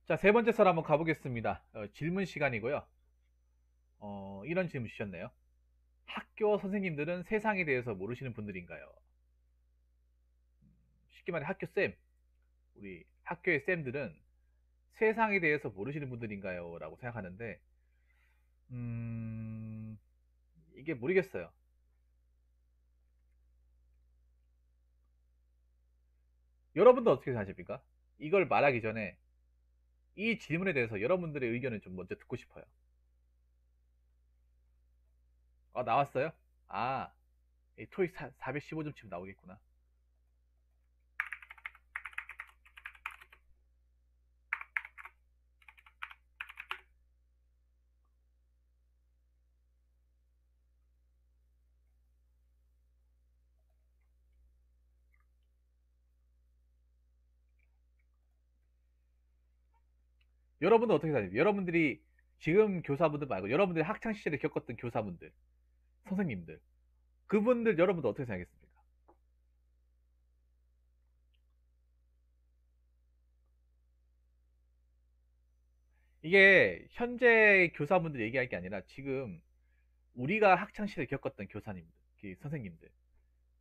자, 세 번째 설 한번 가보겠습니다. 질문 시간이고요. 이런 질문 주셨네요. 학교 선생님들은 세상에 대해서 모르시는 분들인가요? 쉽게 말해 학교 쌤, 우리 학교의 쌤들은 세상에 대해서 모르시는 분들인가요? 라고 생각하는데, 음, 이게 모르겠어요. 여러분도 어떻게 생각하십니까? 이걸 말하기 전에 이 질문에 대해서 여러분들의 의견을 좀 먼저 듣고 싶어요. 나왔어요? 아, 토익 415점 치면 나오겠구나. 여러분은 어떻게 생각해요? 여러분들이 지금 교사분들 말고 여러분들이 학창 시절에 겪었던 교사분들, 선생님들, 그분들 여러분들 어떻게 생각했습니까? 이게 현재 교사분들 얘기할 게 아니라 지금 우리가 학창 시절에 겪었던 교사님들, 선생님들,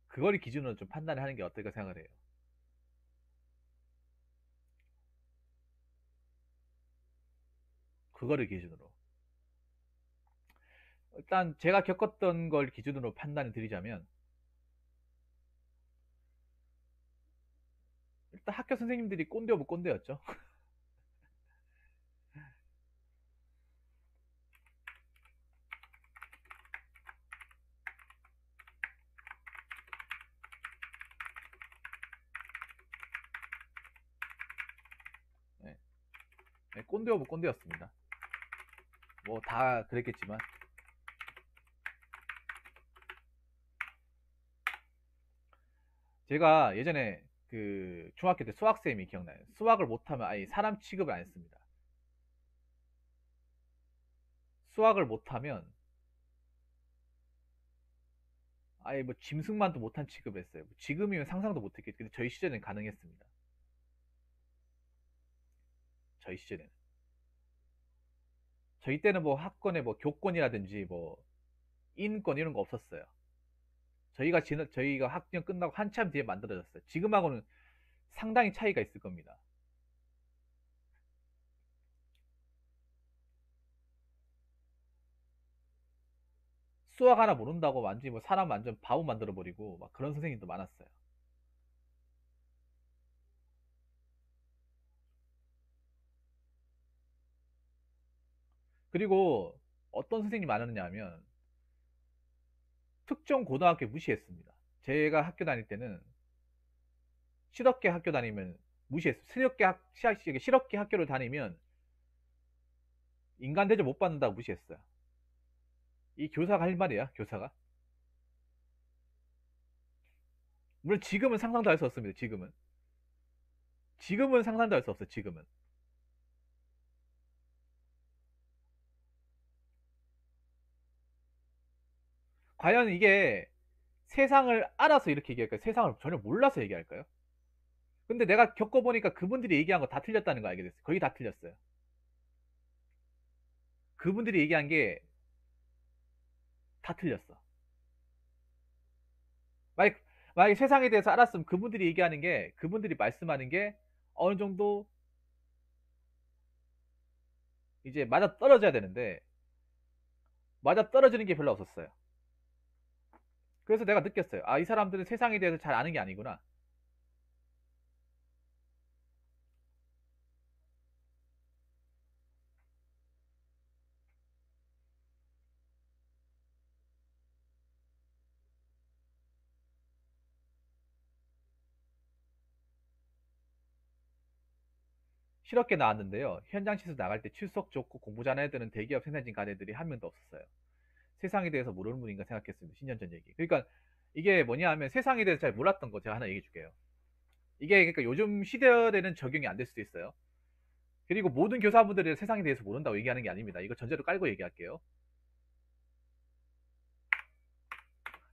그걸 기준으로 좀 판단을 하는 게 어떨까 생각을 해요. 그거를 기준으로. 일단 제가 겪었던 걸 기준으로 판단을 드리자면 일단 학교 선생님들이 꼰대 오브 꼰대였죠. 네, 네, 꼰대 오브 꼰대였습니다. 뭐 다 그랬겠지만 제가 예전에 그 중학교 때 수학쌤이 기억나요. 수학을 못하면 아예 사람 취급을 안 했습니다. 수학을 못하면 아예 뭐 짐승만도 못한 취급을 했어요. 지금이면 상상도 못했겠죠. 근데 저희 시절에는 가능했습니다. 저희 시절에는. 저희 때는 뭐 학권에 뭐 교권이라든지 뭐 인권 이런 거 없었어요. 저희가 학년 끝나고 한참 뒤에 만들어졌어요. 지금하고는 상당히 차이가 있을 겁니다. 수학 하나 모른다고 완전히 뭐 사람 완전 바보 만들어 버리고 막 그런 선생님도 많았어요. 그리고 어떤 선생님이 많았냐 하면 특정 고등학교 무시했습니다. 제가 학교 다닐 때는 실업계 학교 다니면 무시했어요. 실업계 학교를 다니면 인간 대접 못 받는다고 무시했어요. 이 교사가 할 말이야, 교사가. 물론 지금은 상상도 할 수 없습니다. 지금은 상상도 할 수 없어요. 지금은. 과연 이게 세상을 알아서 이렇게 얘기할까요? 세상을 전혀 몰라서 얘기할까요? 근데 내가 겪어보니까 그분들이 얘기한 거 다 틀렸다는 거 알게 됐어요. 거의 다 틀렸어요. 그분들이 얘기한 게 다 틀렸어. 만약, 만약에 세상에 대해서 알았으면 그분들이 말씀하는 게 어느 정도 이제 맞아 떨어져야 되는데, 맞아 떨어지는 게 별로 없었어요. 그래서 내가 느꼈어요. 아, 이 사람들은 세상에 대해서 잘 아는 게 아니구나. 실업계 나왔는데요. 현장 실습 나갈 때 출석 좋고 공부 잘하는 애들은 대기업 생산진 간 애들이 한 명도 없었어요. 세상에 대해서 모르는 분인가 생각했습니다. 10년 전 얘기. 그러니까 이게 뭐냐 하면 세상에 대해서 잘 몰랐던 거 제가 하나 얘기해 줄게요. 이게 그러니까 요즘 시대에는 적용이 안 될 수도 있어요. 그리고 모든 교사분들이 세상에 대해서 모른다고 얘기하는 게 아닙니다. 이거 전제로 깔고 얘기할게요.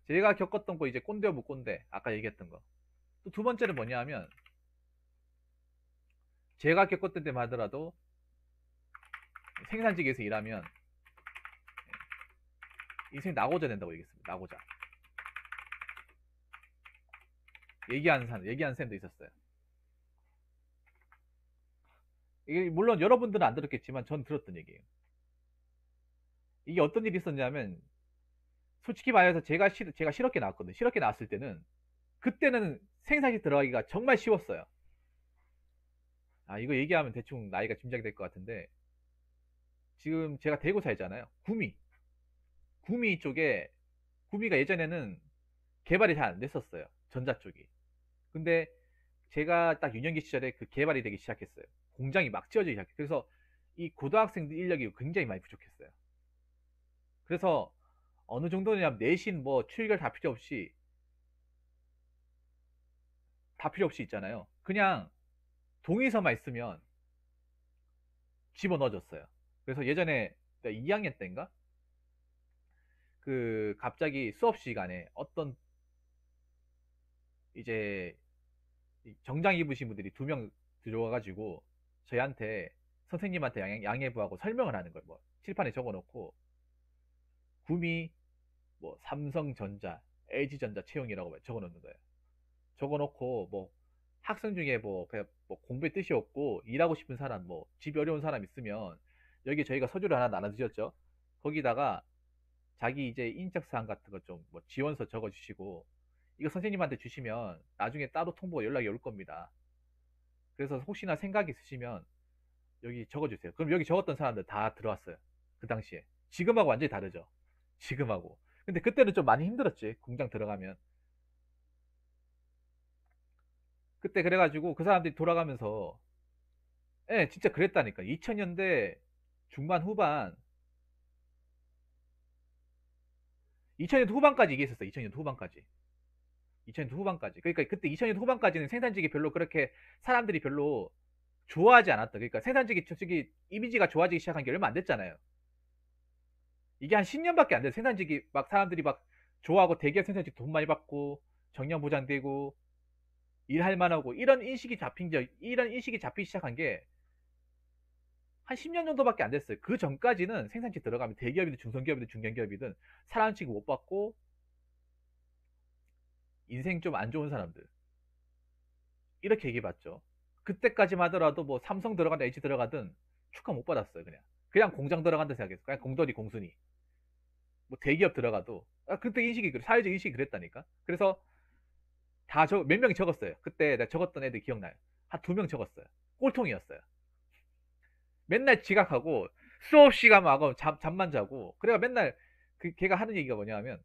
제가 겪었던 거 이제 꼰대 오브 꼰대 아까 얘기했던 거. 또 두 번째는 뭐냐 하면 제가 겪었던 때만 하더라도 생산직에서 일하면 인생 나고자 된다고 얘기했습니다. 나고자. 얘기하는 쌤도 있었어요. 이게 물론 여러분들은 안 들었겠지만 전 들었던 얘기예요. 이게 어떤 일이 있었냐면 솔직히 말해서 제가 실업계 나왔거든요. 실업계 나왔을 때는 그때는 생산직 들어가기가 정말 쉬웠어요. 아, 이거 얘기하면 대충 나이가 짐작이 될 것 같은데 지금 제가 대구 살잖아요. 구미 쪽에 구미가 예전에는 개발이 잘 안 됐었어요. 전자 쪽이. 근데 제가 딱 유년기 시절에 그 개발이 되기 시작했어요. 공장이 막 지어지기 시작했어요. 그래서 이 고등학생들 인력이 굉장히 많이 부족했어요. 그래서 어느 정도냐면 내신 뭐 출결 다 필요 없이 있잖아요. 그냥 동의서만 있으면 집어넣어줬어요. 그래서 예전에 2학년 때인가 그 갑자기 수업 시간에 어떤 이제 정장 입으신 분들이 2명 들어와가지고 저희한테 선생님한테 양해부하고 설명을 하는 거예요. 뭐 칠판에 적어놓고 구미 뭐 삼성전자, LG전자 채용이라고 적어놓는 거예요. 적어놓고 뭐 학생 중에 뭐 그냥 뭐 공부에 뜻이 없고 일하고 싶은 사람 뭐 집이 어려운 사람 있으면 여기 저희가 서류를 하나 나눠주셨죠. 거기다가 자기 이제 인적사항 같은 거 좀 뭐 지원서 적어주시고 이거 선생님한테 주시면 나중에 따로 통보 연락이 올 겁니다. 그래서 혹시나 생각이 있으시면 여기 적어주세요. 그럼 여기 적었던 사람들 다 들어왔어요. 그 당시에. 지금하고 완전히 다르죠. 지금하고. 근데 그때는 좀 많이 힘들었지. 공장 들어가면. 그때 그래가지고 그 사람들이 돌아가면서 예, 진짜 그랬다니까. 2000년대 중반 후반 2000년대 후반까지 이게 있었어. 2000년대 후반까지. 2000년대 후반까지. 그러니까 그때 2000년대 후반까지는 생산직이 별로 그렇게 사람들이 별로 좋아하지 않았다. 그러니까 생산직이 솔직히 이미지가 좋아지기 시작한 게 얼마 안 됐잖아요. 이게 한 10년밖에 안 돼요. 생산직이 막 사람들이 막 좋아하고 대기업 생산직 돈 많이 받고 정년 보장되고 일할 만하고 이런 인식이 잡히기 시작한 게 한 10년 정도밖에 안 됐어요. 그 전까지는 생산직 들어가면 대기업이든 중소기업이든 중견기업이든 사람 취급 못 받고 인생 좀 안 좋은 사람들 이렇게 얘기해봤죠. 그때까지만 하더라도 뭐 삼성 들어가든 LG 들어가든 축하 못 받았어요. 그냥 공장 들어간다 생각했어. 그냥 공돌이 공순이. 뭐 대기업 들어가도 그때 인식이 사회적 인식이 그랬다니까. 그래서 다 몇 명이 적었어요. 그때 내가 적었던 애들 기억나요. 한 2명 적었어요. 꼴통이었어요. 맨날 지각하고 수업 시간 하고 잠만 자고 그래가 맨날 그 걔가 하는 얘기가 뭐냐면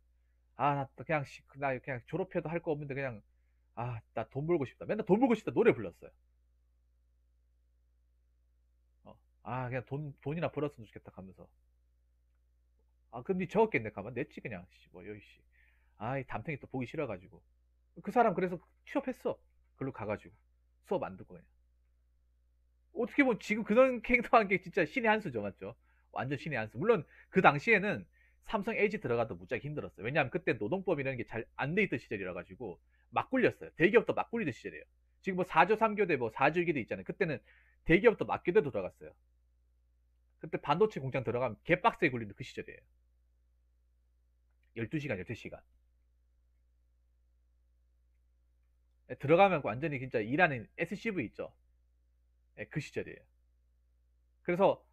나 그냥 나 그냥 졸업해도 할 거 없는데 그냥 나 돈 벌고 싶다. 맨날 돈 벌고 싶다 노래 불렀어요. 그냥 돈이나 벌었으면 좋겠다 하면서 그럼 니 적었겠네 가만 냈지 그냥 뭐 여기 이 담탱이 또 보기 싫어가지고 그 사람 그래서 취업했어. 글로 가가지고 수업 안 듣고 그냥 어떻게 보면 지금 그런 행동한 게 진짜 신의 한 수죠, 맞죠? 완전 신의 한 수. 물론 그 당시에는 삼성 LG 들어가도 무지하게 힘들었어요. 왜냐하면 그때 노동법이라는 게 잘 안 돼 있던 시절이라 가지고 막 굴렸어요. 대기업도 막 굴리던 시절이에요. 지금 뭐 4조 3교대 뭐 4주기대 있잖아요. 그때는 대기업도 막교대도 들어갔어요. 그때 반도체 공장 들어가면 개빡세게 굴리는 그 시절이에요. 12시간, 13시간. 들어가면 완전히 진짜 일하는 SCV 있죠. 그 시절이에요. 그래서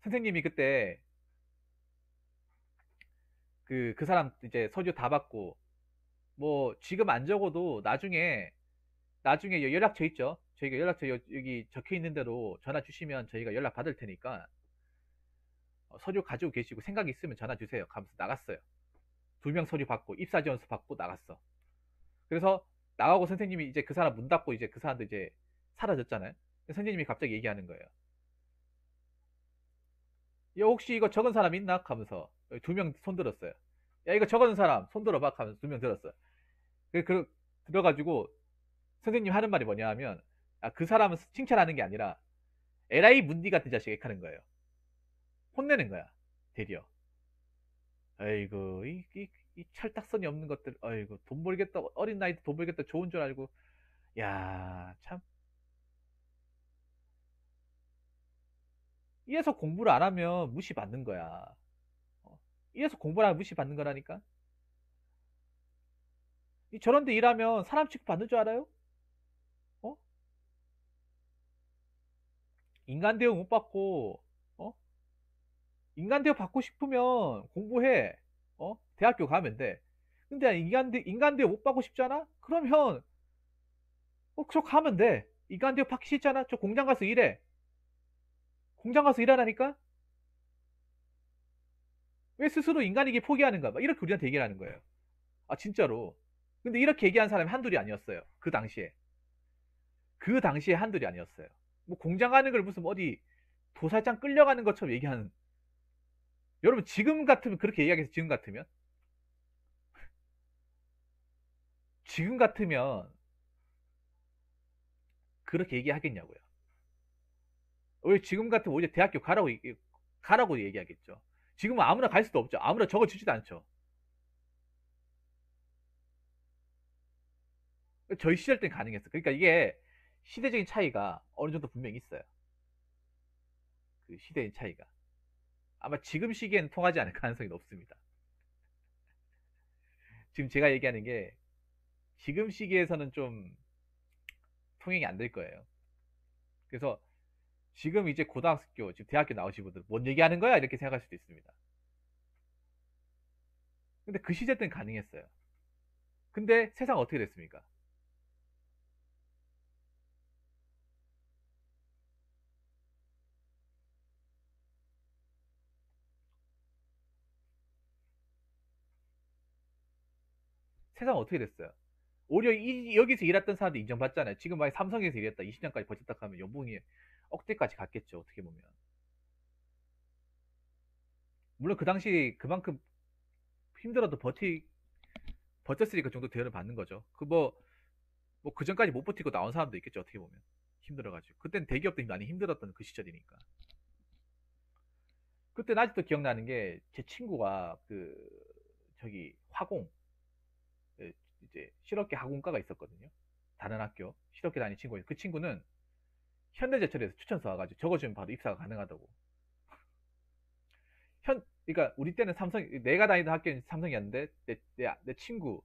선생님이 그때 그 사람 이제 서류 다 받고 뭐 지금 안 적어도 나중에 연락처 있죠. 저희가 연락처 여기 적혀 있는 대로 전화 주시면 저희가 연락 받을 테니까 서류 가지고 계시고 생각 있으면 전화 주세요. 하면서 나갔어요. 2명 서류 받고 입사 지원서 받고 나갔어. 그래서 나가고 선생님이 이제 그 사람 문 닫고 이제 그 사람도 이제 사라졌잖아요. 선생님이 갑자기 얘기하는 거예요. 야, 혹시 이거 적은 사람 있나? 하면서 2명 손 들었어요. 야, 이거 적은 사람 손 들어봐. 하면서 2명 들었어요. 들어가지고 선생님 하는 말이 뭐냐 하면 그 사람은 칭찬하는 게 아니라 LI 문디 같은 자식 액하는 거예요. 혼내는 거야. 대리어. 아이고 이 찰딱선이 없는 것들. 아이고 돈 벌겠다. 어린 나이에 돈 벌겠다. 좋은 줄 알고. 야 참. 이래서 공부를 안 하면 무시받는 거야. 이래서 공부를 하면 무시받는 거라니까. 저런 데 일하면 사람 취급받는 줄 알아요? 어? 인간 대우 못 받고, 어? 인간 대우 받고 싶으면 공부해. 대학교 가면 돼. 근데 인간 대우 못 받고 싶잖아? 그러면, 저 가면 돼. 인간 대우 받기 싫잖아? 저 공장 가서 일해. 공장 가서 일하라니까? 왜 스스로 인간이기 포기하는가? 막 이렇게 우리한테 얘기를 하는 거예요. 아, 진짜로. 근데 이렇게 얘기한 사람이 한둘이 아니었어요. 그 당시에. 그 당시에 한둘이 아니었어요. 뭐 공장 가는 걸 무슨 어디 도살장 끌려가는 것처럼 얘기하는. 여러분, 지금 같으면 그렇게 얘기하겠어요? 지금 같으면 그렇게 얘기하겠냐고요. 왜 지금 같으면 오히려 대학교 가라고 얘기하겠죠. 지금은 아무나 갈 수도 없죠. 아무나 적어주지도 않죠. 저희 시절 땐 가능했어. 그러니까 이게 시대적인 차이가 어느 정도 분명히 있어요. 그 시대의 차이가. 아마 지금 시기에는 통하지 않을 가능성이 높습니다. 지금 제가 얘기하는 게 지금 시기에서는 좀 통행이 안 될 거예요. 그래서 지금 이제 고등학교, 지금 대학교 나오신 분들 뭔 얘기하는 거야? 이렇게 생각할 수도 있습니다. 근데 그 시대 때는 가능했어요. 근데 세상 어떻게 됐습니까? 세상 어떻게 됐어요? 오히려 여기서 일했던 사람도 인정받잖아요. 지금 만약 삼성에서 일했다, 20년까지 버텼다 하면 연봉이 억대까지 갔겠죠. 어떻게 보면. 물론 그 당시 그만큼 힘들어도 버텼으니까 그 정도 대우를 받는 거죠. 그 전까지 못 버티고 나온 사람도 있겠죠. 어떻게 보면. 힘들어가지고. 그때는 대기업도 많이 힘들었던 그 시절이니까. 그때 아직도 기억나는 게 제 친구가 저기 이제 실업계 학원과가 있었거든요. 다른 학교 실업계 다니는 친구예요. 그 친구는 현대제철에서 추천서 와가지고 적어주면 바로 입사가 가능하다고. 그러니까 우리 때는 내가 다니던 학교는 삼성이었는데 내 친구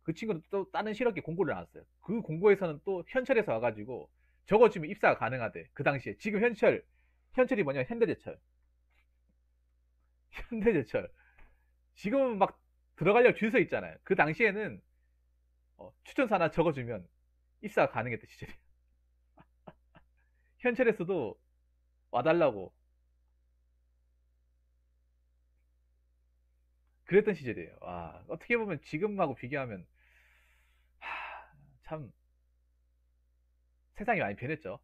그 친구는 또 다른 실업계 공고를 나왔어요. 그 공고에서는 또 현철에서 와가지고 적어주면 입사가 가능하대. 그 당시에 지금 현철이 뭐냐 현대제철. 현대제철 지금은 막 들어가려고 줄 서 있잖아요. 그 당시에는 추천서 하나 적어주면 입사가 가능했대 시절이. 현철에서도 와달라고 그랬던 시절이에요. 어떻게 보면 지금하고 비교하면 참 세상이 많이 변했죠.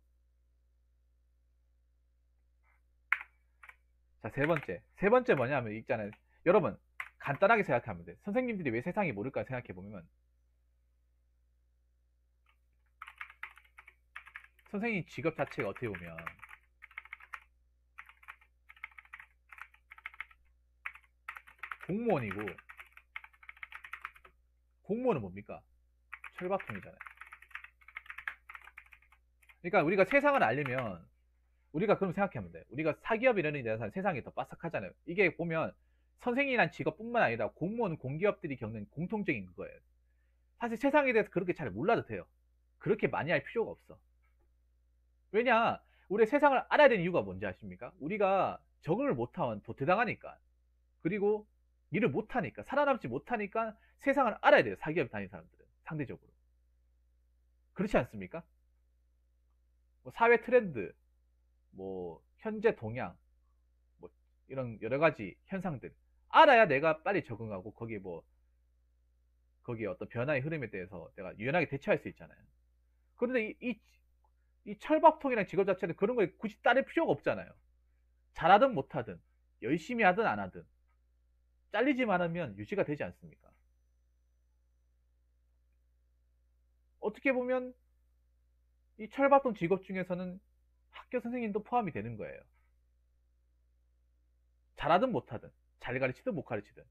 자, 세 번째 뭐냐면 있잖아요. 여러분 간단하게 생각하면 돼. 선생님들이 왜 세상이 모를까 생각해 보면 선생님 직업 자체가 어떻게 보면 공무원이고 공무원은 뭡니까? 철밥통이잖아요. 그러니까 우리가 세상을 알려면 우리가 그럼 생각하면 돼. 우리가 사기업 이런 데 대해서 세상이 더 빠삭하잖아요. 이게 보면 선생이란 직업뿐만 아니라 공무원, 공기업들이 겪는 공통적인 그거예요. 사실 세상에 대해서 그렇게 잘 몰라도 돼요. 그렇게 많이 할 필요가 없어. 왜냐? 우리 세상을 알아야 되는 이유가 뭔지 아십니까? 우리가 적응을 못하면 도태당하니까. 그리고 일을 못하니까. 살아남지 못하니까 세상을 알아야 돼요. 사기업 다니는 사람들은. 상대적으로. 그렇지 않습니까? 뭐 사회 트렌드, 뭐 현재 동향, 뭐 이런 여러 가지 현상들. 알아야 내가 빨리 적응하고 거기에 어떤 변화의 흐름에 대해서 내가 유연하게 대처할 수 있잖아요. 그런데 이 철밥통이라는 직업 자체는 그런 거에 굳이 따를 필요가 없잖아요. 잘하든 못하든, 열심히 하든 안 하든, 잘리지만 하면 유지가 되지 않습니까? 어떻게 보면 이 철밥통 직업 중에서는 학교 선생님도 포함이 되는 거예요. 잘하든 못하든, 잘 가르치든 못 가르치든,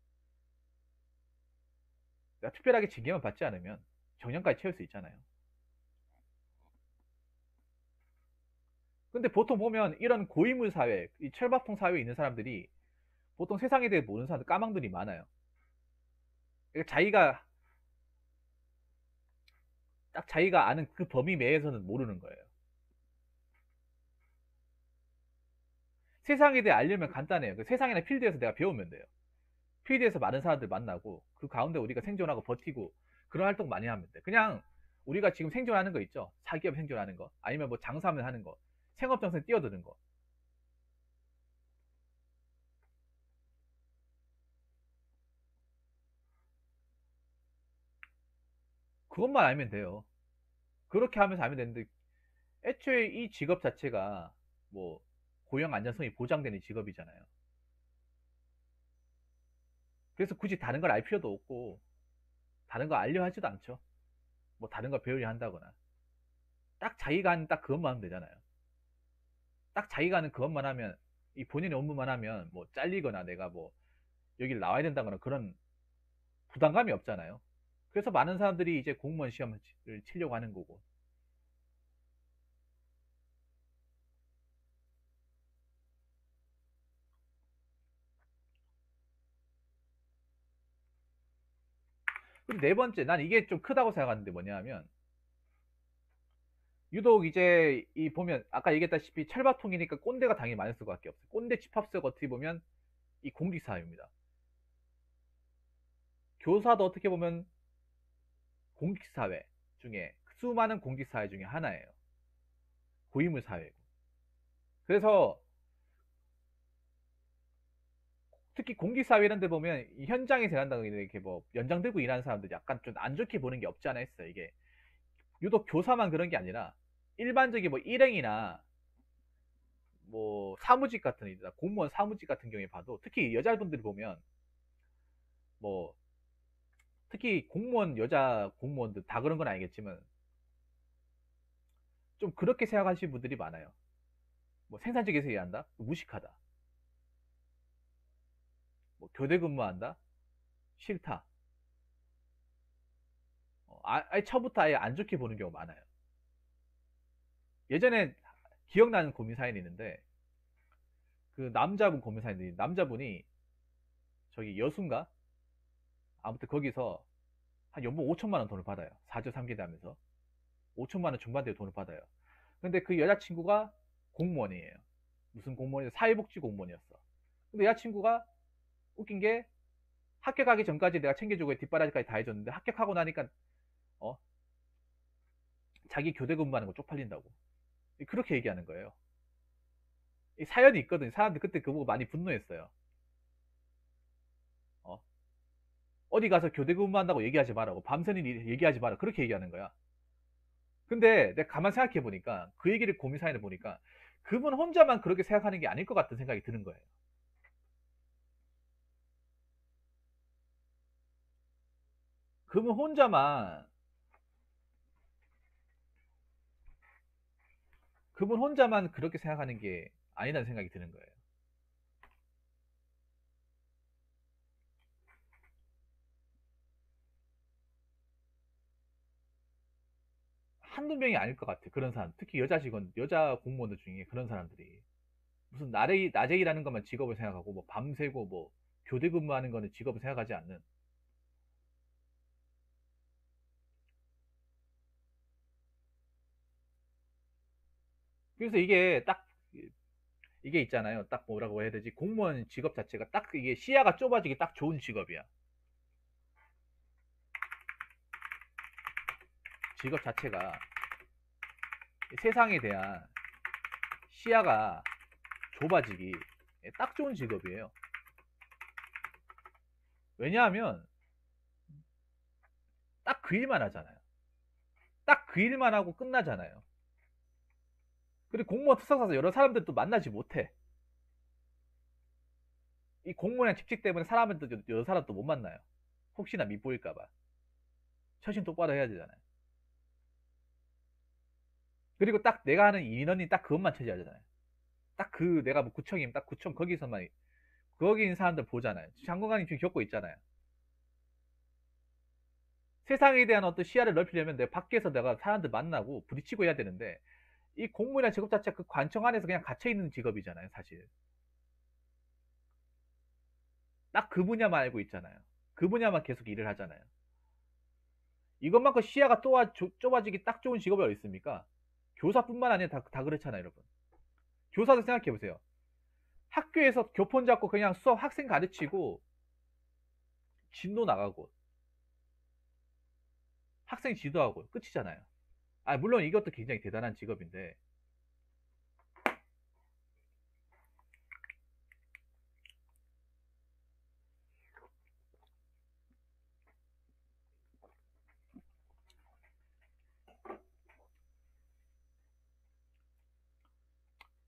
내가 특별하게 징계만 받지 않으면 정년까지 채울 수 있잖아요. 근데 보통 보면 이런 고인물 사회, 이 철밥통 사회에 있는 사람들이 보통 세상에 대해 모르는 사람들, 까망들이 많아요. 그러니까 자기가 딱 자기가 아는 그 범위 내에서는 모르는 거예요. 세상에 대해 알려면 간단해요. 그 세상이나 필드에서 내가 배우면 돼요. 필드에서 많은 사람들 만나고 그 가운데 우리가 생존하고 버티고 그런 활동 많이 하면 돼. 그냥 우리가 지금 생존하는 거 있죠. 사기업 생존하는 거, 아니면 뭐 장사하면 하는 거, 생업정선 뛰어드는 거. 그것만 알면 돼요. 그렇게 하면서 알면 되는데, 애초에 이 직업 자체가 뭐 고용 안전성이 보장되는 직업이잖아요. 그래서 굳이 다른 걸 알 필요도 없고 다른 거 알려 하지도 않죠. 뭐 다른 거 배우려 한다거나. 딱 자기가 하는 딱 그것만 하면 되잖아요. 딱 자기가 하는 그것만 하면, 이 본인의 업무만 하면 뭐 잘리거나 내가 뭐 여기를 나와야 된다거나 그런 부담감이 없잖아요. 그래서 많은 사람들이 이제 공무원 시험을 치려고 하는 거고. 그리고 네 번째, 난 이게 좀 크다고 생각하는데 뭐냐면, 유독 이제 이 보면 아까 얘기했다시피 철밥통이니까 꼰대가 당연히 많을 수밖에 없어요. 꼰대 집합수가 어떻게 보면 이 공직사회입니다. 교사도 어떻게 보면 공직사회 중에, 수많은 공직사회 중에 하나예요. 고위물 사회고. 그래서 특히 공직사회 이런 데 보면 이 현장에서 일한다고 이렇게 뭐 연장 들고 일하는 사람들이 약간 좀 안 좋게 보는 게 없지 않아 있어요. 이게 유독 교사만 그런 게 아니라 일반적인 뭐 일행이나 뭐 사무직 같은 일이다, 공무원 사무직 같은 경우에 봐도 특히 여자분들이 보면 뭐 특히 공무원, 여자 공무원들 다 그런 건 아니겠지만 좀 그렇게 생각하시는 분들이 많아요. 뭐 생산직에서 일한다? 무식하다. 뭐 교대 근무한다? 싫다. 아예 처음부터 아예 안 좋게 보는 경우가 많아요. 예전에 기억나는 고민 사연이 있는데, 그 남자분 고민 사연이, 남자분이 저기 여수인가? 아무튼 거기서 한 연봉 5천만 원 돈을 받아요. 4조 3기대 하면서 5천만 원 중반대 돈을 받아요. 근데 그 여자친구가 공무원이에요. 무슨 공무원이야? 사회복지 공무원이었어. 근데 여자친구가 웃긴 게, 합격하기 전까지 내가 챙겨주고 뒷바라지까지 다 해줬는데 합격하고 나니까 어 자기 교대 근무하는 거 쪽팔린다고 그렇게 얘기하는 거예요. 이 사연이 있거든. 사람들 그때 그거 보고 많이 분노했어요. 어? 어디 가서 교대 근무한다고 얘기하지 말라고, 밤새는 일 얘기하지 마라, 그렇게 얘기하는 거야. 근데 내가 가만 생각해 보니까, 그 얘기를 고민 사연을 보니까 그분 혼자만 그렇게 생각하는 게 아닐 것 같은 생각이 드는 거예요. 그분 혼자만 그분 혼자만 그렇게 생각하는 게 아니라는 생각이 드는 거예요. 한두 명이 아닐 것 같아. 그런 사람. 특히 여자 직원, 여자 공무원들 중에 그런 사람들이. 무슨 낮에 일하는 것만 직업을 생각하고, 뭐 밤새고, 뭐 교대 근무하는 거는 직업을 생각하지 않는. 그래서 이게 딱, 이게 있잖아요. 딱 뭐라고 해야 되지? 공무원 직업 자체가 딱 이게 시야가 좁아지기 딱 좋은 직업이야. 직업 자체가 세상에 대한 시야가 좁아지기 딱 좋은 직업이에요. 왜냐하면 딱 그 일만 하잖아요. 딱 그 일만 하고 끝나잖아요. 그리고 공무원 특성사서 여러 사람들 또 만나지 못해. 이 공무원의 직책 때문에 사람들 여러 사람 또 못 만나요. 혹시나 밉보일까봐. 처신 똑바로 해야 되잖아요. 그리고 딱 내가 하는 인원이 딱 그것만 차지하잖아요. 딱 그 내가 뭐 구청이면 딱 구청 거기서만, 거기 있는 사람들 보잖아요. 장관님 지금 겪고 있잖아요. 세상에 대한 어떤 시야를 넓히려면 내가 밖에서 내가 사람들 만나고 부딪히고 해야 되는데, 이 공무원이라는 직업 자체가 그 관청 안에서 그냥 갇혀있는 직업이잖아요, 사실. 딱 그 분야만 알고 있잖아요. 그 분야만 계속 일을 하잖아요. 이것만큼 시야가 좁아지기 딱 좋은 직업이 어디 있습니까? 교사뿐만 아니라 다 그렇잖아요, 여러분. 교사도 생각해 보세요. 학교에서 교폰 잡고 그냥 수업 학생 가르치고 진도 나가고 학생 지도하고 끝이잖아요. 아, 물론 이것도 굉장히 대단한 직업인데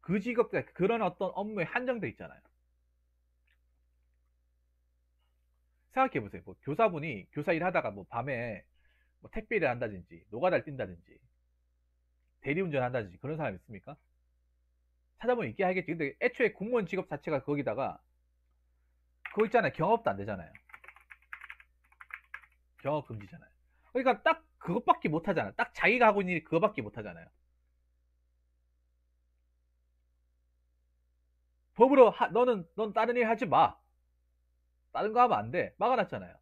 그 직업들 그런 어떤 업무에 한정돼 있잖아요. 생각해 보세요. 뭐 교사분이 교사 일하다가 뭐 밤에 뭐 택배 일을 한다든지 노가다를 뛴다든지 대리운전 한다든지 그런 사람 있습니까? 찾아보면 있게 하겠지. 근데 애초에 공무원 직업 자체가 거기다가 그거 있잖아요. 경업도 안 되잖아요. 경업 금지잖아요. 그러니까 딱 그것밖에 못 하잖아요. 딱 자기가 하고 있는 일이 그거밖에 못 하잖아요. 법으로 넌 다른 일 하지 마. 다른 거 하면 안 돼. 막아놨잖아요.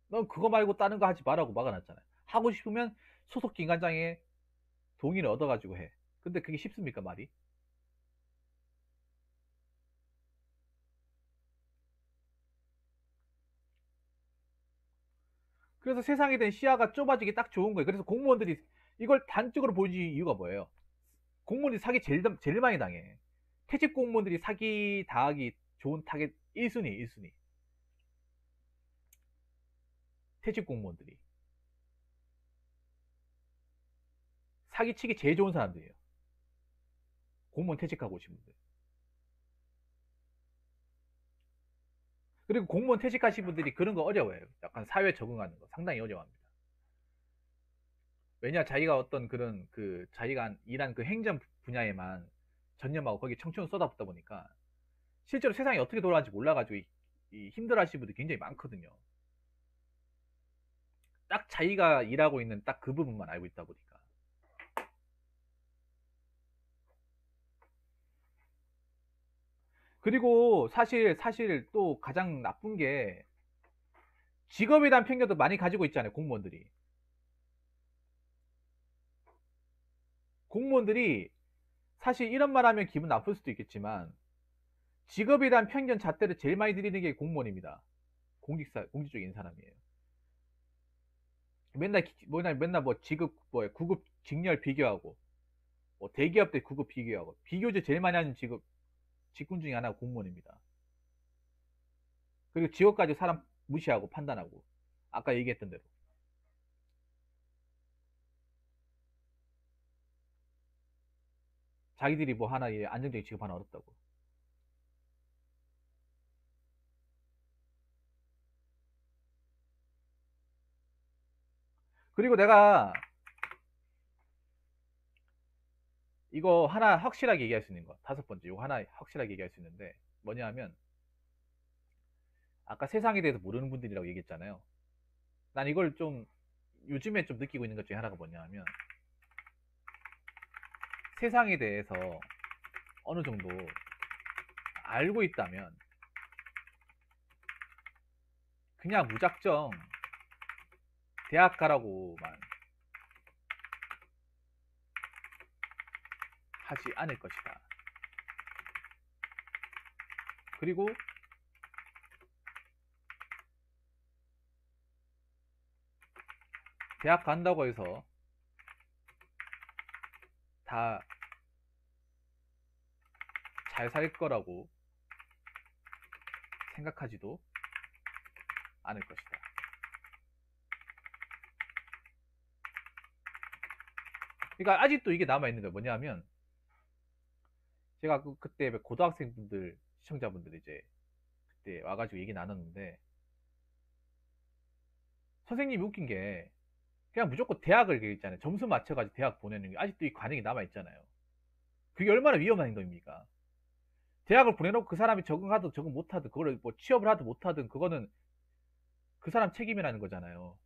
넌 그거 말고 다른 거 하지 말라고 막아놨잖아요. 하고 싶으면 소속 기관장의 동의를 얻어가지고 해. 근데 그게 쉽습니까, 말이? 그래서 세상에 대한 시야가 좁아지기 딱 좋은 거예요. 그래서 공무원들이 이걸 단적으로 보여주는 이유가 뭐예요? 공무원들이 사기 제일 많이 당해. 퇴직 공무원들이 사기 당하기 좋은 타겟 1순위, 1순위. 퇴직 공무원들이. 사기치기 제일 좋은 사람들이에요. 공무원 퇴직하고 오신 분들. 그리고 공무원 퇴직하신 분들이 그런 거 어려워해요. 약간 사회 적응하는 거 상당히 어려워합니다. 왜냐 자기가 어떤 그런 그 자기가 일한 그 행정 분야에만 전념하고 거기 청춘을 쏟아붓다 보니까 실제로 세상이 어떻게 돌아가는지 몰라가지고 이 힘들어하시는 분들이 굉장히 많거든요. 딱 자기가 일하고 있는 딱 그 부분만 알고 있다 보니까. 그리고 사실 또 가장 나쁜 게 직업에 대한 편견도 많이 가지고 있잖아요, 공무원들이. 공무원들이 사실 이런 말 하면 기분 나쁠 수도 있겠지만 직업에 대한 편견 잣대를 제일 많이 들이는 게 공무원입니다. 공직적인 사람이에요. 맨날 뭐 구급 직렬 비교하고 뭐 대기업 때 구급 비교하고 비교제 제일 많이 하는 직군 중에 하나가 공무원입니다. 그리고 직업까지 사람 무시하고 판단하고 아까 얘기했던 대로 자기들이 뭐 하나의 안정적인 직업 하나 얻었다고. 그리고 내가 이거 하나 확실하게 얘기할 수 있는 거 다섯 번째 이거 하나 확실하게 얘기할 수 있는데 뭐냐 하면 아까 세상에 대해서 모르는 분들이라고 얘기했잖아요. 난 이걸 좀 요즘에 좀 느끼고 있는 것 중에 하나가 뭐냐 하면 세상에 대해서 어느 정도 알고 있다면 그냥 무작정 대학 가라고만 하지 않을 것이다. 그리고 대학 간다고 해서 다 잘 살 거라고 생각하지도 않을 것이다. 그러니까 아직도 이게 남아있는 게 뭐냐면 제가 그때 고등학생분들 시청자분들 이제 그때 와가지고 얘기 나눴는데 선생님이 웃긴 게 그냥 무조건 대학을 있잖아요. 점수 맞춰가지고 대학 보내는 게 아직도 이 관행이 남아있잖아요. 그게 얼마나 위험한 행동입니까? 대학을 보내놓고 그 사람이 적응하든 적응 못하든 그거를 뭐 취업을 하든 못하든 그거는 그 사람 책임이라는 거잖아요.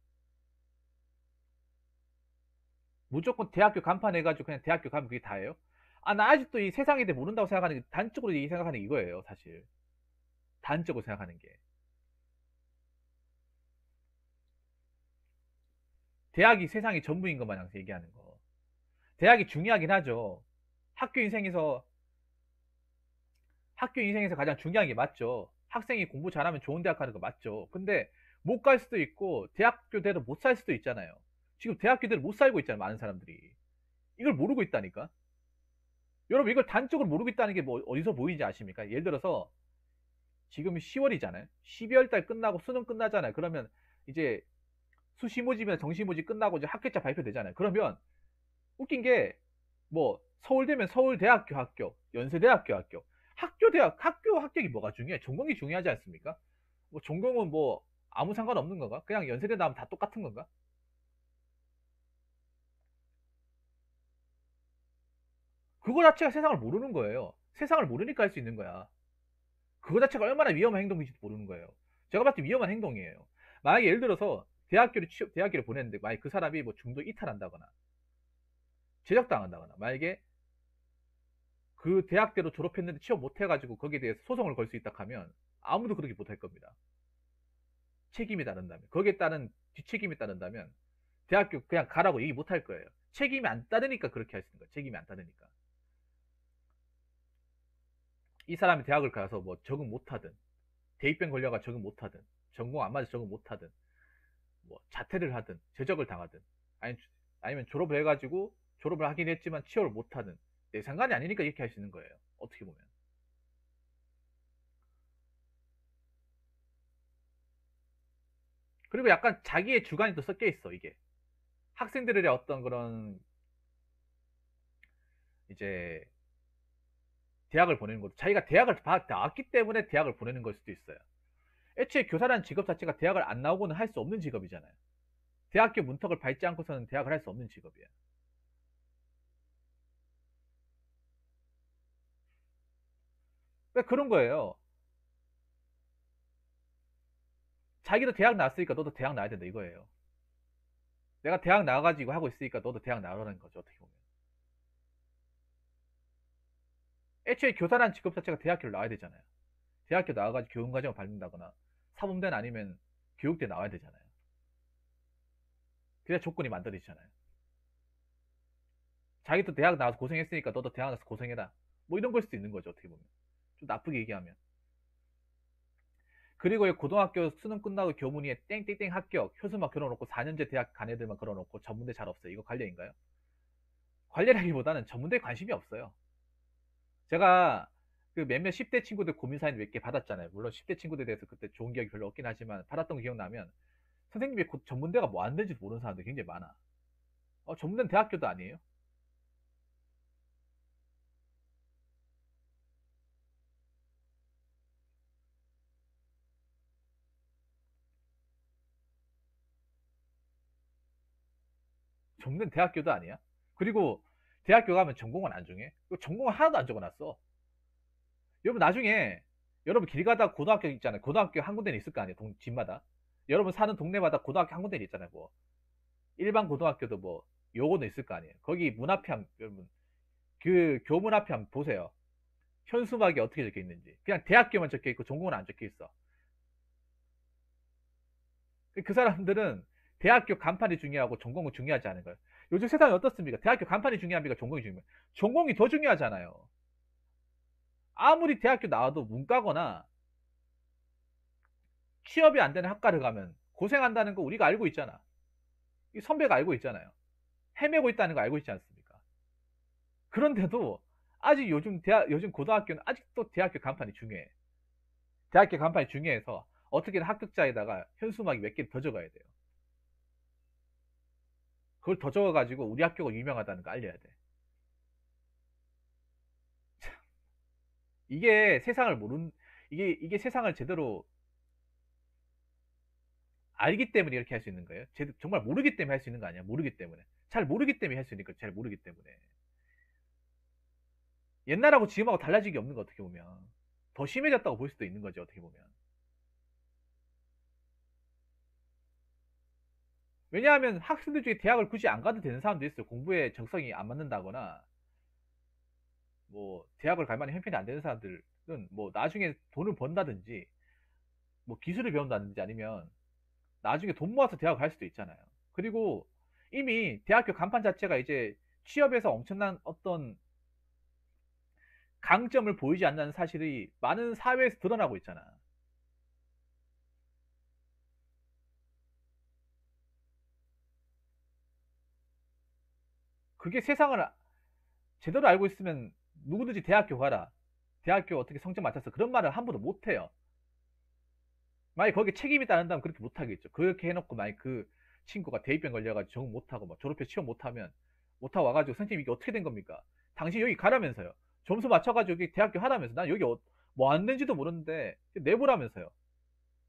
무조건 대학교 간판 해가지고 그냥 대학교 가면 그게 다예요? 아, 나 아직도 이 세상에 대해 모른다고 생각하는 게, 단적으로 생각하는 게 이거예요, 사실. 단적으로 생각하는 게. 대학이 세상이 전부인 것 마냥 얘기하는 거. 대학이 중요하긴 하죠. 학교 인생에서, 학교 인생에서 가장 중요한 게 맞죠. 학생이 공부 잘하면 좋은 대학 가는 거 맞죠. 근데 못 갈 수도 있고, 대학교대로 못 살 수도 있잖아요. 지금 대학교대로 못 살고 있잖아요, 많은 사람들이. 이걸 모르고 있다니까? 여러분, 이걸 단적으로 모르고 있다는 게 뭐 어디서 보이는지 아십니까? 예를 들어서, 지금 10월이잖아요. 12월 달 끝나고 수능 끝나잖아요. 그러면 이제 수시 모집이나 정시 모집 끝나고 이제 합격자 발표되잖아요. 그러면 웃긴 게 뭐 서울대면 서울대학교 합격, 연세대학교 합격, 학교 합격이 뭐가 중요해? 전공이 중요하지 않습니까? 뭐 전공은 뭐 아무 상관없는 건가? 그냥 연세대 나오면 다 똑같은 건가? 그거 자체가 세상을 모르는 거예요. 세상을 모르니까 할 수 있는 거야. 그거 자체가 얼마나 위험한 행동인지 모르는 거예요. 제가 봤을 때 위험한 행동이에요. 만약에 예를 들어서 대학교를 보냈는데 만약 그 사람이 뭐 중도 이탈한다거나 제적당한다거나 만약에 그 대학대로 졸업했는데 취업 못해가지고 거기에 대해서 소송을 걸 수 있다 하면 아무도 그렇게 못할 겁니다. 책임이 따른다면 거기에 따른 뒷책임이 따른다면 대학교 그냥 가라고 얘기 못할 거예요. 책임이 안 따르니까 그렇게 할 수 있는 거예요. 책임이 안 따르니까. 이 사람이 대학을 가서 뭐 적응 못하든 대입병 걸려가 적응 못하든 전공 안 맞아 적응 못하든 뭐 자퇴를 하든 제적을 당하든 아니면 졸업을 해가지고 졸업을 하긴 했지만 취업을 못하든 내 상관이 아니니까 이렇게 할 수 있는 거예요. 어떻게 보면. 그리고 약간 자기의 주관이 또 섞여 있어 이게. 학생들의 어떤 그런 이제 대학을 보내는 것도 자기가 대학을 나왔기 때문에 대학을 보내는 걸 수도 있어요. 애초에 교사라는 직업 자체가 대학을 안 나오고는 할 수 없는 직업이잖아요. 대학교 문턱을 밟지 않고서는 대학을 할 수 없는 직업이에요. 왜 그런 거예요? 자기도 대학 나왔으니까 너도 대학 나와야 된다 이거예요. 내가 대학 나와가지고 하고 있으니까 너도 대학 나오라는 거죠 어떻게 보면. 애초에 교사라는 직업 자체가 대학교를 나와야 되잖아요. 대학교 나와가지고 교육과정을 밟는다거나 사범대는 아니면 교육대 나와야 되잖아요. 그래야 조건이 만들어지잖아요. 자기도 대학 나와서 고생했으니까 너도 대학 나와서 고생해라. 뭐 이런 걸 수도 있는 거죠 어떻게 보면. 좀 나쁘게 얘기하면. 그리고 고등학교 수능 끝나고 교문위에 땡땡땡 합격, 효수막 걸어놓고 4년제 대학 간 애들만 걸어놓고 전문대 잘 없어요. 이거 관례인가요? 관례라기보다는 전문대에 관심이 없어요. 제가 그 몇몇 10대 친구들 고민 사연 몇 개 받았잖아요. 물론 10대 친구들에 대해서 그때 좋은 기억이 별로 없긴 하지만 받았던 거 기억나면 선생님이 전문대가 뭐 안 되는지 모르는 사람들이 굉장히 많아. 전문대는 대학교도 아니에요? 전문대는 대학교도 아니야? 그리고 대학교 가면 전공은 안 정해? 전공은 하나도 안 적어놨어. 여러분 나중에 여러분 길 가다 고등학교 있잖아요. 고등학교 한 군데는 있을 거 아니에요. 집마다. 여러분 사는 동네마다 고등학교 한 군데는 있잖아요. 뭐 일반 고등학교도 뭐 요거는 있을 거 아니에요. 거기 문 앞에 여러분 그 교문 앞에 한번 보세요. 현수막이 어떻게 적혀 있는지. 그냥 대학교만 적혀 있고 전공은 안 적혀 있어. 그 사람들은 대학교 간판이 중요하고 전공은 중요하지 않은 거예요. 요즘 세상이 어떻습니까? 대학교 간판이 중요합니까? 전공이 중요해요? 전공이 더 중요하잖아요. 아무리 대학교 나와도 문과거나 취업이 안 되는 학과를 가면 고생한다는 거 우리가 알고 있잖아. 이 선배가 알고 있잖아요. 헤매고 있다는 거 알고 있지 않습니까? 그런데도 아직 요즘 고등학교는 아직도 대학교 간판이 중요해. 대학교 간판이 중요해서 어떻게든 합격자에다가 현수막이 몇 개 더 적어야 돼요. 그걸 더 적어가지고 우리 학교가 유명하다는 거 알려야 돼. 이게 세상을 모르는, 이게 세상을 제대로 알기 때문에 이렇게 할 수 있는 거예요. 정말 모르기 때문에 할 수 있는 거 아니야? 모르기 때문에. 잘 모르기 때문에 할 수 있는 거, 잘 모르기 때문에. 옛날하고 지금하고 달라진 게 없는 거 어떻게 보면. 더 심해졌다고 볼 수도 있는 거죠, 어떻게 보면. 왜냐하면 학생들 중에 대학을 굳이 안 가도 되는 사람도 있어요. 공부에 적성이 안 맞는다거나 뭐 대학을 갈 만한 형편이 안 되는 사람들은 뭐 나중에 돈을 번다든지 뭐 기술을 배운다든지 아니면 나중에 돈 모아서 대학 갈 수도 있잖아요. 그리고 이미 대학교 간판 자체가 이제 취업에서 엄청난 어떤 강점을 보이지 않는 사실이 많은 사회에서 드러나고 있잖아. 그게 세상을 제대로 알고 있으면 누구든지 대학교 가라. 대학교 어떻게 성적 맞춰서 그런 말을 함부로 못 해요. 만약에 거기에 책임이 따른다면 그렇게 못 하겠죠. 그렇게 해놓고 만약 그 친구가 대입병 걸려가지고 적응 못하고 막 졸업해 취업 못하면 못하고 와가지고 선생님 이게 어떻게 된 겁니까? 당신 여기 가라면서요. 점수 맞춰가지고 여기 대학교 하라면서 난 여기 뭐 왔는지도 모르는데 내보라면서요.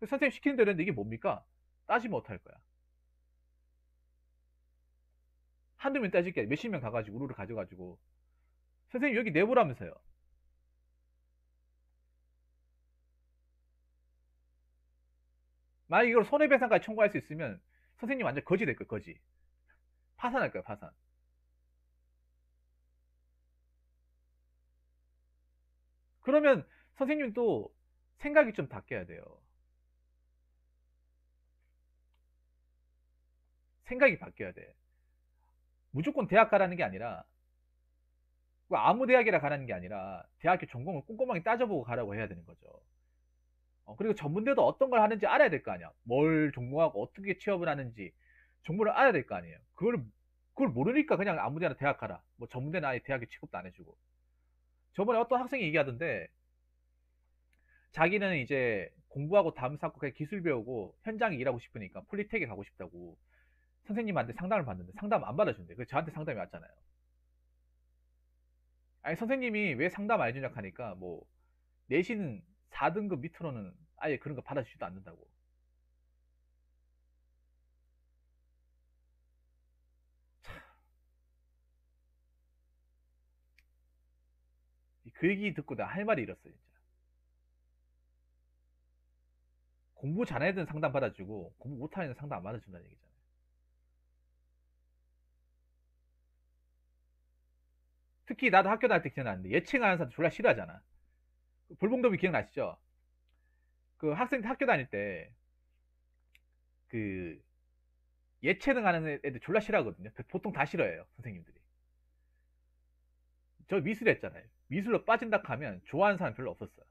선생님 시키는 대로 했는데 이게 뭡니까? 따지면 어떡할 거야. 한두 명 따질 게 몇십 명 가가지고 우르르 가져가지고 선생님 여기 내보라면서요. 만약 이걸 손해배상까지 청구할 수 있으면 선생님 완전 거지 될 거예요. 거지. 파산할 거예요. 파산. 그러면 선생님도 생각이 좀 바뀌어야 돼요. 생각이 바뀌어야 돼. 무조건 대학 가라는 게 아니라 뭐 아무 대학이라 가라는 게 아니라 대학교 전공을 꼼꼼하게 따져보고 가라고 해야 되는 거죠. 그리고 전문대도 어떤 걸 하는지 알아야 될 거 아니야. 뭘 전공하고 어떻게 취업을 하는지 정보를 알아야 될 거 아니에요. 그걸 모르니까 그냥 아무 데나 대학 가라. 뭐 전문대는 아예 대학에 취급도 안 해주고. 저번에 어떤 학생이 얘기하던데 자기는 이제 공부하고 담 쌓고 그냥 기술 배우고 현장에 일하고 싶으니까 폴리텍에 가고 싶다고 선생님한테 상담을 받는데 상담 안 받아준대. 그래서 저한테 상담이 왔잖아요. 아니 선생님이 왜 상담 안 해주냐 하니까 뭐 내신 4등급 밑으로는 아예 그런 거 받아주지도 않는다고. 그 얘기 듣고 내가 할 말이 잃었어요. 진짜. 공부 잘하는 애들은 상담 받아주고 공부 못하는 애들은 상담 안 받아준다는 얘기잖아요. 특히 나도 학교 다닐 때 기억나는데 예칭하는 사람 졸라 싫어하잖아. 볼봉도비 기억나시죠? 그 학생 학교 다닐 때 그 예체능 하는 애들 졸라 싫어하거든요. 보통 다 싫어해요 선생님들이. 저 미술 했잖아요. 미술로 빠진다 하면 좋아하는 사람 별로 없었어요.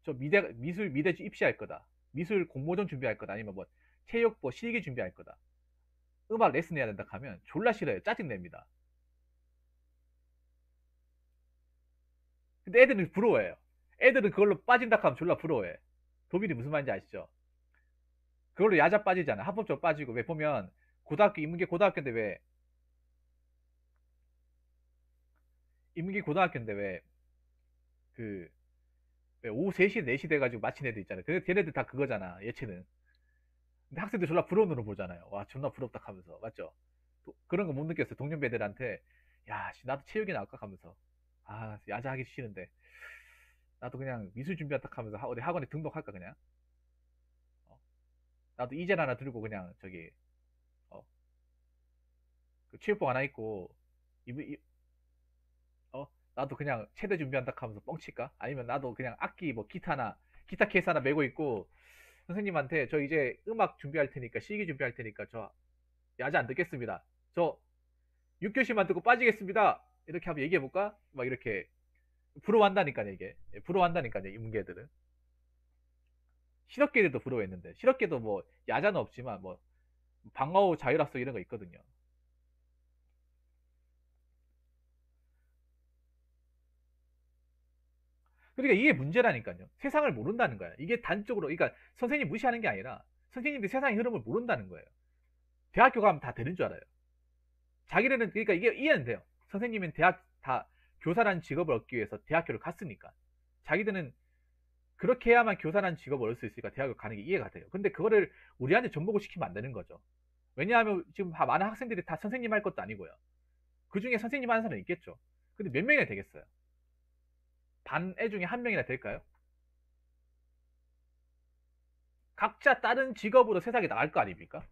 저 미대 입시할 거다. 미술 공모전 준비할 거다. 아니면 뭐 체육부 실기 준비할 거다. 음악 레슨 해야 된다 하면 졸라 싫어요. 짜증냅니다. 근데 애들은 부러워해요. 애들은 그걸로 빠진다 하면 졸라 부러워해. 도비이 무슨 말인지 아시죠? 그걸로 야자 빠지잖아. 합법적으로 빠지고 왜 보면 고등학교 인문계 고등학교인데 왜 인문계 고등학교인데 왜그 오후 3시 4시 돼가지고 마친 애들 있잖아요. 걔네들 다 그거잖아. 예체능. 근데 학생들 졸라 부러운 눈으로 보잖아요. 와 존나 부럽다 하면서 맞죠? 그런 거 못 느꼈어요. 동년배들한테 야 나도 체육이 나올까 하면서 아 야자 하기 싫은데 나도 그냥 미술 준비한다 하면서 어디 학원에 등록할까 그냥 어, 나도 이젤 하나 들고 그냥 저기 어, 그 체육복 하나 입고 어, 나도 그냥 체대 준비한다 하면서 뻥칠까? 아니면 나도 그냥 악기 뭐 기타 케이스 하나 메고 있고 선생님한테 저 이제 음악 준비할 테니까 실기 준비할 테니까 저 야자 안 듣겠습니다. 저 6교시만 듣고 빠지겠습니다. 이렇게 한번 얘기해 볼까? 막 이렇게 부러워한다니까요 이게. 부러워한다니까요 이 문제들은. 실업계들도 부러워했는데 실업계도 뭐 야자는 없지만 뭐 방과 후 자율학습 이런 거 있거든요. 그러니까 이게 문제라니까요. 세상을 모른다는 거야. 이게 단적으로, 그러니까 선생님 무시하는 게 아니라 선생님들이 세상의 흐름을 모른다는 거예요. 대학교 가면 다 되는 줄 알아요. 자기네는, 그러니까 이게 이해는 돼요. 선생님은 대학 다 교사라는 직업을 얻기 위해서 대학교를 갔으니까. 자기들은 그렇게 해야만 교사라는 직업을 얻을 수 있으니까 대학을 가는 게 이해가 돼요. 근데 그거를 우리한테 전복을 시키면 안 되는 거죠. 왜냐하면 지금 많은 학생들이 다 선생님 할 것도 아니고요. 그 중에 선생님 하는 사람이 있겠죠. 근데 몇 명이나 되겠어요? 반 애 중에 한 명이나 될까요? 각자 다른 직업으로 세상에 나갈 거 아닙니까?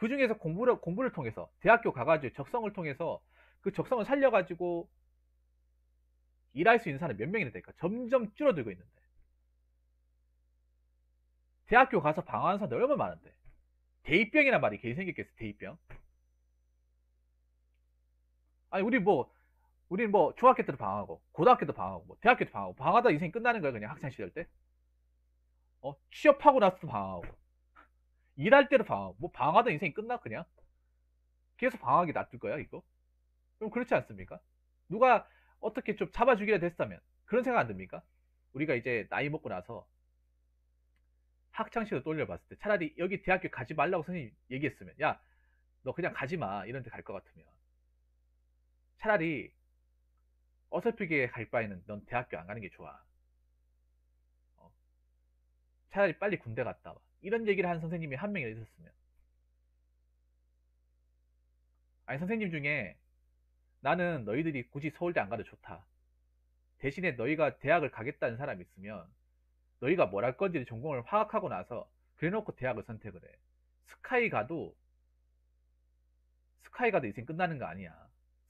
그 중에서 공부를 통해서 대학교 가가지고 적성을 통해서 그 적성을 살려가지고 일할 수 있는 사람이 몇 명이나 될까? 점점 줄어들고 있는데. 대학교 가서 방황하는 사람들 얼마나 많은데. 대입병이란 말이 괜히 생겼겠어, 대입병. 아니, 우리는 뭐, 중학교 때도 방황하고, 고등학교 때도 방황하고, 뭐 대학교 때도 방황하고, 방황하다 인생이 끝나는 거야, 그냥 학창 시절 때. 취업하고 나서도 방황하고, 일할 때도 방황하고, 뭐 방황하다 인생이 끝나, 그냥. 계속 방황하게 놔둘 거야, 이거? 그럼 그렇지 않습니까? 누가 어떻게 좀 잡아주기라 됐다면, 그런 생각 안 듭니까? 우리가 이제 나이 먹고 나서 학창시절 떠올려봤을 때 차라리 여기 대학교 가지 말라고 선생님이 얘기했으면, 야, 너 그냥 가지 마. 이런 데 갈 것 같으면. 차라리 어설프게 갈 바에는 넌 대학교 안 가는 게 좋아. 어, 차라리 빨리 군대 갔다 와. 이런 얘기를 한 선생님이 한 명이나 있었으면. 아니, 선생님 중에 나는 너희들이 굳이 서울대 안 가도 좋다. 대신에 너희가 대학을 가겠다는 사람이 있으면 너희가 뭘 할 건지 전공을 파악하고 나서 그래놓고 대학을 선택을 해. 스카이 가도 스카이 가도 인생 끝나는 거 아니야.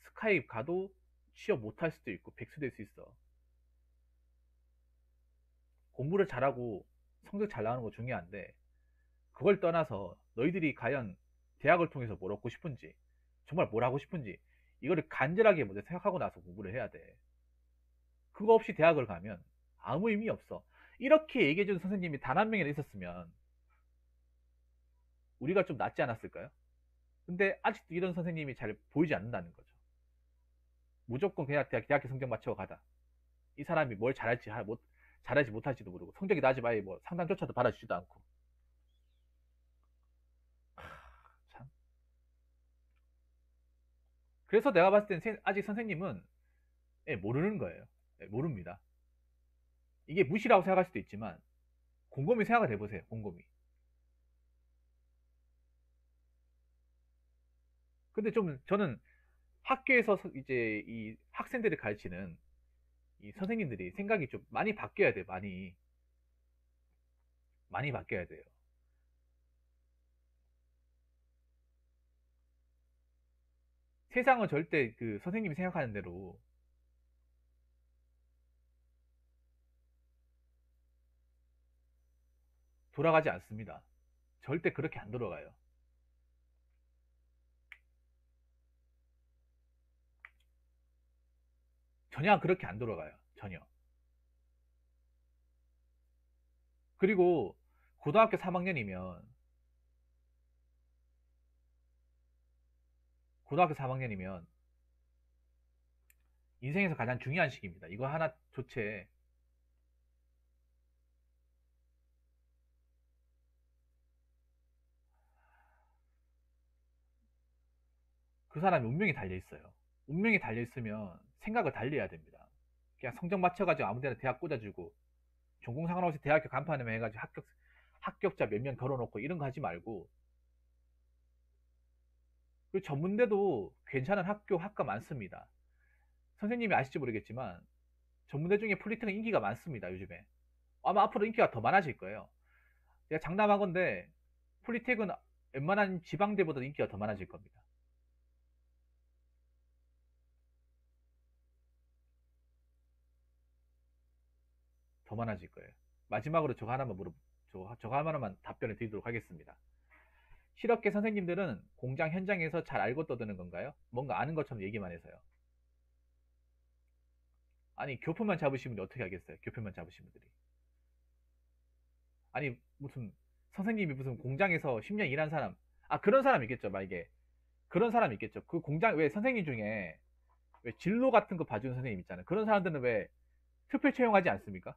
스카이 가도 취업 못할 수도 있고 백수될 수 있어. 공부를 잘하고 성적 잘 나오는 거 중요한데 그걸 떠나서 너희들이 과연 대학을 통해서 뭘 얻고 싶은지 정말 뭘 하고 싶은지 이거를 간절하게 먼저 생각하고 나서 공부를 해야 돼. 그거 없이 대학을 가면 아무 의미 없어. 이렇게 얘기해준 선생님이 단 한 명이나 있었으면 우리가 좀 낫지 않았을까요? 근데 아직도 이런 선생님이 잘 보이지 않는다는 거죠. 무조건 그냥 대학교 성적 맞춰 가다. 이 사람이 뭘 잘할지 잘할지 못할지도 모르고 성적이 나지 마이 뭐 상담조차도 받아주지도 않고. 참. 그래서 내가 봤을 땐 아직 선생님은 모르는 거예요. 모릅니다. 이게 무시라고 생각할 수도 있지만 곰곰이 생각을 해보세요. 곰곰이. 근데 좀 저는 학교에서 이제 이 학생들을 가르치는 이 선생님들이 생각이 좀 많이 바뀌어야 돼요. 많이 바뀌어야 돼요. 세상은 절대 그 선생님이 생각하는 대로 돌아가지 않습니다. 절대 그렇게 안 돌아가요. 전혀 그렇게 안 돌아가요. 전혀. 그리고 고등학교 3학년이면 고등학교 3학년이면 인생에서 가장 중요한 시기입니다. 이거 하나 조체 그 사람이 운명이 달려 있어요. 운명이 달려 있으면 생각을 달리 해야 됩니다. 그냥 성적 맞춰가지고 아무데나 대학 꽂아주고 전공 상관없이 대학교 간판에만 해가지고 합격자 몇 명 걸어놓고 이런 거 하지 말고 그 전문대도 괜찮은 학과 많습니다. 선생님이 아실지 모르겠지만 전문대 중에 폴리텍은 인기가 많습니다. 요즘에 아마 앞으로 인기가 더 많아질 거예요. 제가 장담하건데 폴리텍은 웬만한 지방대보다 인기가 더 많아질 겁니다. 더 많아질 거예요. 마지막으로 저거 하나만 답변을 드리도록 하겠습니다. 실업계 선생님들은 공장 현장에서 잘 알고 떠드는 건가요? 뭔가 아는 것처럼 얘기만 해서요. 아니, 교포만 잡으시면 어떻게 하겠어요? 교포만 잡으신 분들이. 아니, 무슨 선생님이 무슨 공장에서 10년 일한 사람, 그런 사람 있겠죠, 만약에. 그런 사람 있겠죠. 그 공장, 왜 선생님 중에 왜 진로 같은 거 봐주는 선생님 있잖아요. 그런 사람들은 왜 특별 채용하지 않습니까?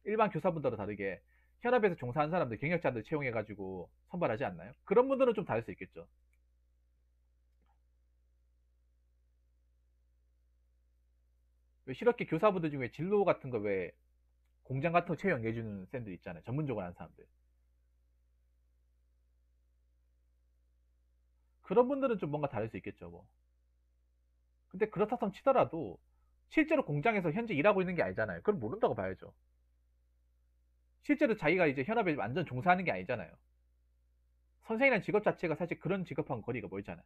일반 교사분들과 다르게 현업에서 종사하는 사람들, 경력자들 채용해가지고 선발하지 않나요? 그런 분들은 좀 다를 수 있겠죠. 왜 실업계 교사분들 중에 진로 같은 거 왜 공장 같은 거 채용해주는 쌤들 있잖아요. 전문적으로 하는 사람들. 그런 분들은 좀 뭔가 다를 수 있겠죠, 뭐. 근데 그렇다면 치더라도 실제로 공장에서 현재 일하고 있는 게 아니잖아요. 그럼 모른다고 봐야죠. 실제로 자기가 이제 현업에 완전 종사하는 게 아니잖아요. 선생이라는 직업 자체가 사실 그런 직업하고 거리가 멀잖아요.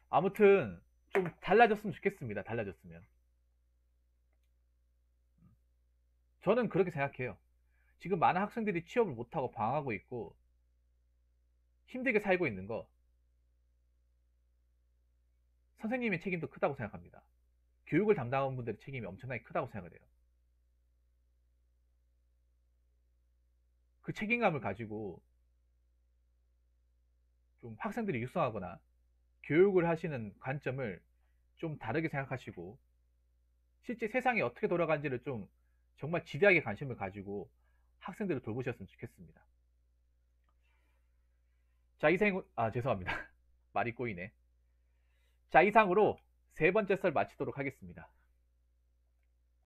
아무튼 좀 달라졌으면 좋겠습니다. 달라졌으면. 저는 그렇게 생각해요. 지금 많은 학생들이 취업을 못하고 방황하고 있고 힘들게 살고 있는 거 선생님의 책임도 크다고 생각합니다. 교육을 담당하는 분들의 책임이 엄청나게 크다고 생각을 해요. 그 책임감을 가지고 좀 학생들이 육성하거나 교육을 하시는 관점을 좀 다르게 생각하시고 실제 세상이 어떻게 돌아가는지를 좀 정말 지대하게 관심을 가지고 학생들을 돌보셨으면 좋겠습니다. 자, 죄송합니다. 말이 꼬이네. 자, 이상으로 세 번째 썰 마치도록 하겠습니다.